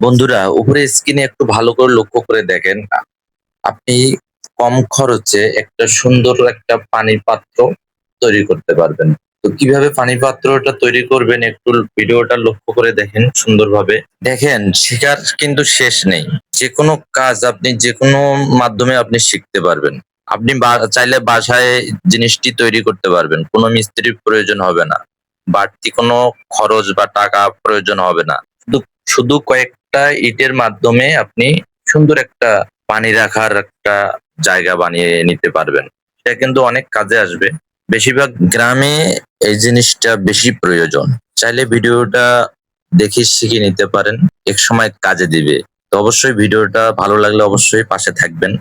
বন্ধুরা, উপরে স্ক্রিনে একটু ভালো করে লক্ষ্য করে দেখেন। আপনি কম খরচে একটা সুন্দর একটা পানির পাত্র তৈরি করতে পারবেন। তো কিভাবে পানির পাত্রটা তৈরি করবেন একটু ভিডিওটা লক্ষ্য করে দেখেন সুন্দরভাবে। দেখেন, শেখার কিন্তু শেষ নেই। যেকোনো কাজ আপনি যেকোনো মাধ্যমে আপনি শিখতে পারবেন। আপনি চাইলে বাসায় জিনিসটি তৈরি করতে পারবেন। কোনো মিস্ত্রির প্রয়োজন হবে না। বাড়তি কোনো খরচ বা টাকা প্রয়োজন হবে না। শুধু শুধু কয়েকটা ইটের মাধ্যমে আপনি সুন্দর একটা পানি রাখার একটা জায়গা বানিয়ে নিতে পারবেন। এটা কিন্তু অনেক কাজে আসবে। বেশিরভাগ গ্রামে এই জিনিসটা বেশি প্রয়োজন। চাইলে ভিডিওটা দেখে শিখে নিতে পারেন। একসময় কাজে দিবে। তো অবশ্যই ভিডিওটা ভালো লাগলে অবশ্যই পাশে থাকবেন।